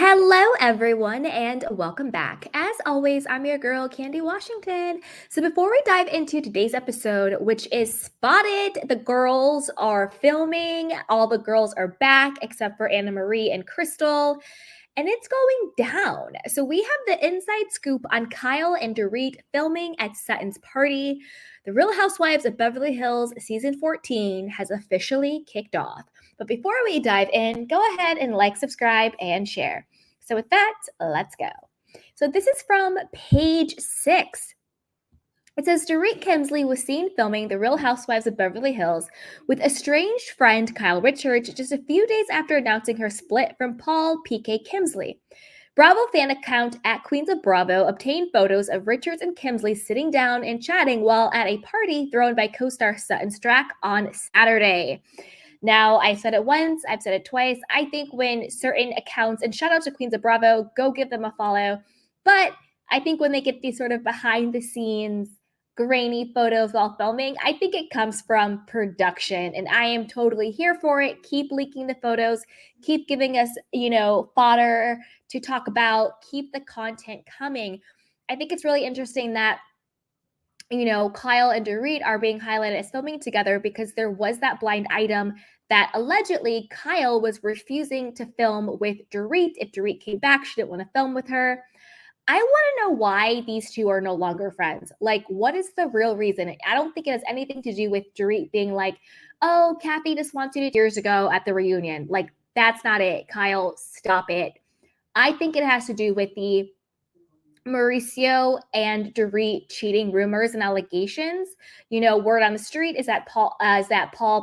Hello, everyone, and welcome back. As always, I'm your girl, Candy Washington. So, before we dive into today's episode, which is Spotted, the girls are filming. All the girls are back except for Anna Marie and Crystal, and it's going down. So, we have the inside scoop on Kyle and Dorit filming at Sutton's party. The Real Housewives of Beverly Hills season 14 has officially kicked off. But before we dive in, go ahead and like, subscribe, and share. So with that, let's go. So this is from page 6. It says Dorit Kemsley was seen filming The Real Housewives of Beverly Hills with estranged friend Kyle Richards just a few days after announcing her split from Paul PK Kemsley. Bravo fan account at Queens of Bravo obtained photos of Richards and Kemsley sitting down and chatting while at a party thrown by co-star Sutton Strack on Saturday. Now, I said it once, I've said it twice. I think when certain accounts, and shout out to Queens of Bravo, go give them a follow. But I think when they get these sort of behind the scenes, grainy photos while filming, I think it comes from production. And I am totally here for it. Keep leaking the photos, keep giving us, fodder to talk about, keep the content coming. I think it's really interesting that Kyle and Dorit are being highlighted as filming together because there was that blind item that allegedly Kyle was refusing to film with Dorit. If Dorit came back, she didn't want to film with her. I want to know why these two are no longer friends. Like, what is the real reason? I don't think it has anything to do with Dorit being like, oh, Kathy just wanted it years ago at the reunion. Like, that's not it. Kyle, stop it. I think it has to do with the Mauricio and Dorit cheating rumors and allegations. Word on the street is that Paul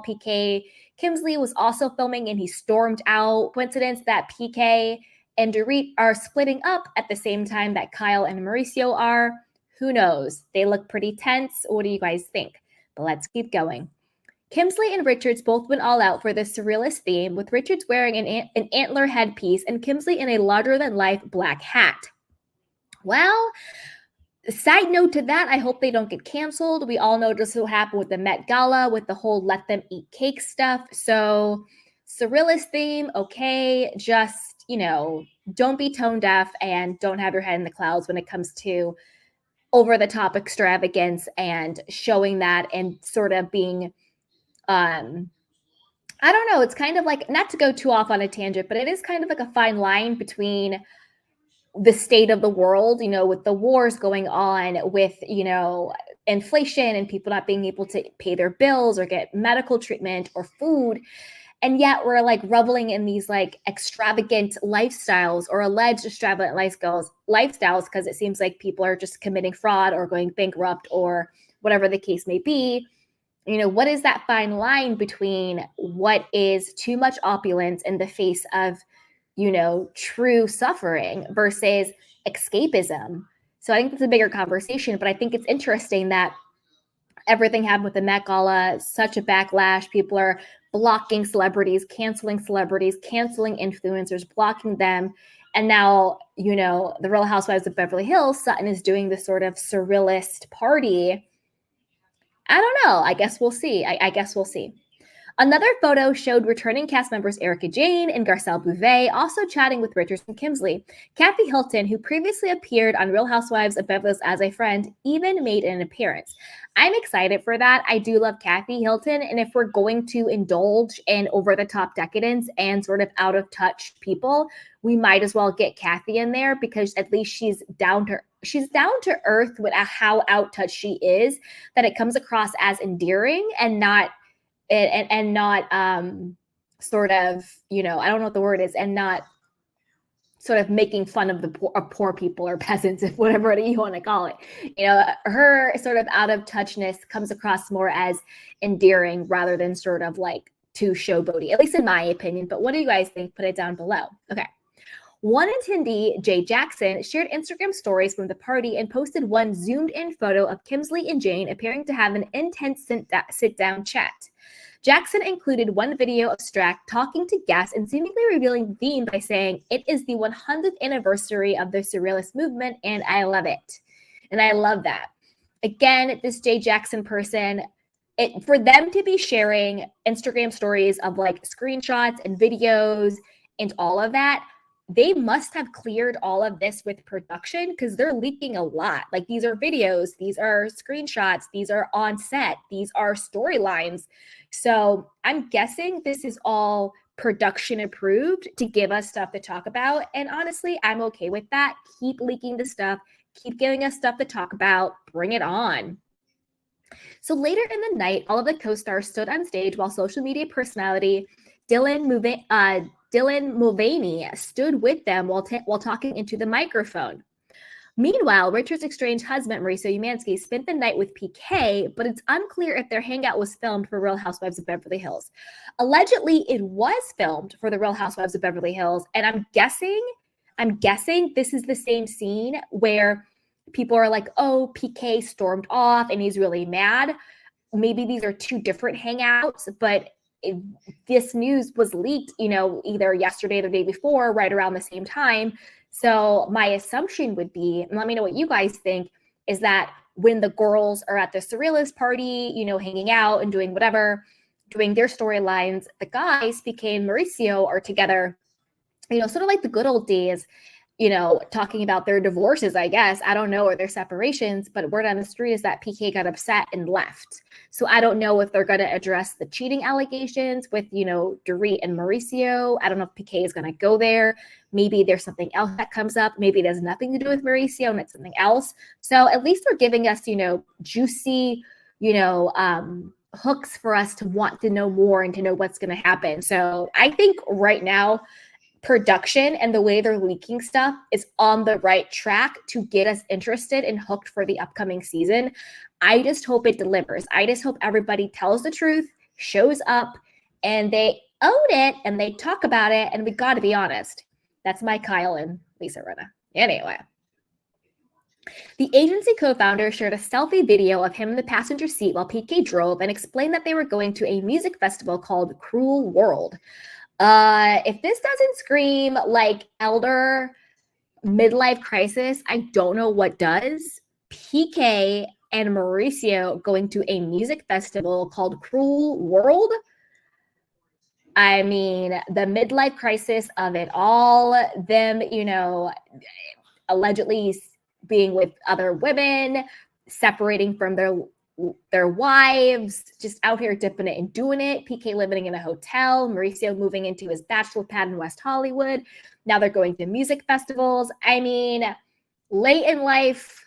PK Kemsley was also filming and he stormed out. Coincidence that PK and Dorit are splitting up at the same time that Kyle and Mauricio are. Who knows? They look pretty tense. What do you guys think? But let's keep going. Kemsley and Richards both went all out for the surrealist theme, with Richards wearing an antler headpiece and Kemsley in a larger-than-life black hat. Well, side note to that, I hope they don't get canceled. We all know this will happen with the Met Gala, with the whole let them eat cake stuff. So, surrealist theme, okay, just, don't be tone deaf and don't have your head in the clouds when it comes to over-the-top extravagance and showing that and sort of being, I don't know, it's kind of like, not to go too off on a tangent, but it is kind of like a fine line between the state of the world, with the wars going on, with, inflation and people not being able to pay their bills or get medical treatment or food. And yet we're like reveling in these like extravagant lifestyles or alleged extravagant lifestyles because it seems like people are just committing fraud or going bankrupt or whatever the case may be. What is that fine line between what is too much opulence in the face of true suffering versus escapism? So I think that's a bigger conversation, but I think it's interesting that everything happened with the Met Gala, such a backlash. People are blocking celebrities, canceling influencers, blocking them. And now, the Real Housewives of Beverly Hills, Sutton is doing this sort of surrealist party. I don't know. I guess we'll see. I guess we'll see. Another photo showed returning cast members Erica Jane and Garcelle Bouvet also chatting with Richards and Kemsley. Kathy Hilton, who previously appeared on Real Housewives of Beverly Hills as a friend, even made an appearance. I'm excited for that. I do love Kathy Hilton, and if we're going to indulge in over-the-top decadence and sort of out-of-touch people, we might as well get Kathy in there because at least she's down to earth with how out-touch she is, that it comes across as endearing and not sort of, I don't know what the word is, and not sort of making fun of the poor people or peasants, if whatever you want to call it. Her sort of out of touchness comes across more as endearing rather than sort of like too showboaty, at least in my opinion. But what do you guys think? Put it down below. Okay. One attendee, Jay Jackson, shared Instagram stories from the party and posted one zoomed-in photo of Kemsley and Jane appearing to have an intense sit-down chat. Jackson included one video of Strack talking to guests and seemingly revealing the theme by saying, "It is the 100th anniversary of the Surrealist movement, and I love it." And I love that. Again, this Jay Jackson person, for them to be sharing Instagram stories of like screenshots and videos and all of that, they must have cleared all of this with production because they're leaking a lot. Like, these are videos, these are screenshots, these are on set, these are storylines. So I'm guessing this is all production approved to give us stuff to talk about. And honestly, I'm okay with that. Keep leaking the stuff, keep giving us stuff to talk about, bring it on. So later in the night, all of the co-stars stood on stage while social media personality Dylan Mulvaney stood with them while talking into the microphone. Meanwhile, Richard's estranged husband, Mauricio Umansky, spent the night with PK, but it's unclear if their hangout was filmed for Real Housewives of Beverly Hills. Allegedly, it was filmed for the Real Housewives of Beverly Hills, and I'm guessing this is the same scene where people are like, oh, PK stormed off and he's really mad. Maybe these are two different hangouts, but this news was leaked, either yesterday or the day before, right around the same time. So my assumption would be, and let me know what you guys think, is that when the girls are at the Surrealist party, hanging out and doing whatever, doing their storylines, the guys, PK and Mauricio, are together, sort of like the good old days, talking about their divorces, I guess. I don't know, or their separations, but word on the street is that PK got upset and left. So I don't know if they're going to address the cheating allegations with, Dorit and Mauricio. I don't know if PK is going to go there. Maybe there's something else that comes up. Maybe it has nothing to do with Mauricio and it's something else. So at least they're giving us, juicy, hooks for us to want to know more and to know what's going to happen. So I think right now, production and the way they're leaking stuff is on the right track to get us interested and hooked for the upcoming season. I just hope it delivers. I just hope everybody tells the truth, shows up, and they own it and they talk about it. And we got to be honest. That's my Kyle and Lisa Rinna. Anyway. The agency co-founder shared a selfie video of him in the passenger seat while PK drove and explained that they were going to a music festival called Cruel World. If this doesn't scream like elder midlife crisis, I don't know what does. PK and Mauricio going to a music festival called Cruel World. I mean, the midlife crisis of it all, them, allegedly being with other women, separating from their wives, just out here dipping it and doing it. PK living in a hotel, Mauricio moving into his bachelor pad in West Hollywood. Now they're going to music festivals. I mean, late in life,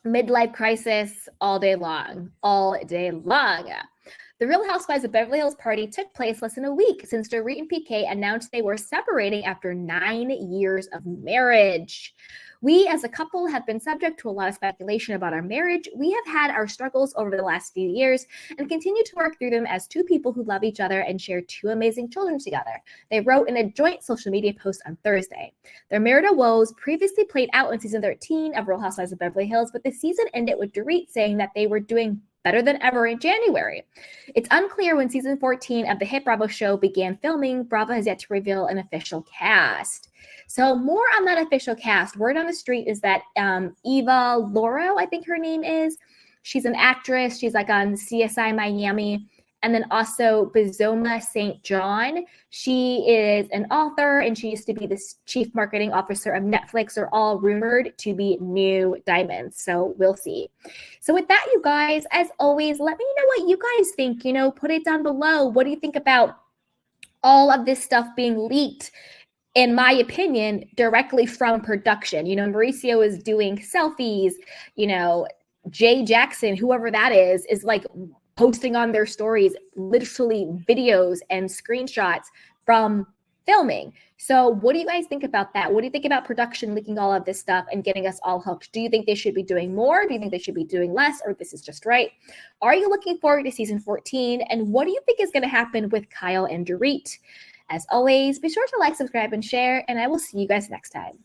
midlife crisis all day long. The Real Housewives of Beverly Hills party took place less than a week since Dorit and PK announced they were separating after 9 years of marriage. We as a couple have been subject to a lot of speculation about our marriage. We have had our struggles over the last few years and continue to work through them as two people who love each other and share two amazing children together. They wrote in a joint social media post on Thursday. Their marital woes previously played out in season 13 of Real Housewives of Beverly Hills, but the season ended with Dorit saying that they were doing better than ever in January. It's unclear when season 14 of the hit Bravo show began filming. Bravo has yet to reveal an official cast. So more on that official cast. Word on the street is that Eva Lauro, I think her name is. She's an actress. She's like on CSI Miami. And then also Bizoma St. John. She is an author and she used to be the chief marketing officer of Netflix. Are all rumored to be new diamonds. So we'll see. So with that, you guys, as always, let me know what you guys think. Put it down below. What do you think about all of this stuff being leaked? In my opinion, directly from production. Mauricio is doing selfies, Jay Jackson, whoever that is like posting on their stories, literally videos and screenshots from filming. So what do you guys think about that? What do you think about production leaking all of this stuff and getting us all hooked? Do you think they should be doing more? Do you think they should be doing less? Or this is just right? Are you looking forward to season 14? And what do you think is going to happen with Kyle and Dorit? As always, be sure to like, subscribe, and share, and I will see you guys next time.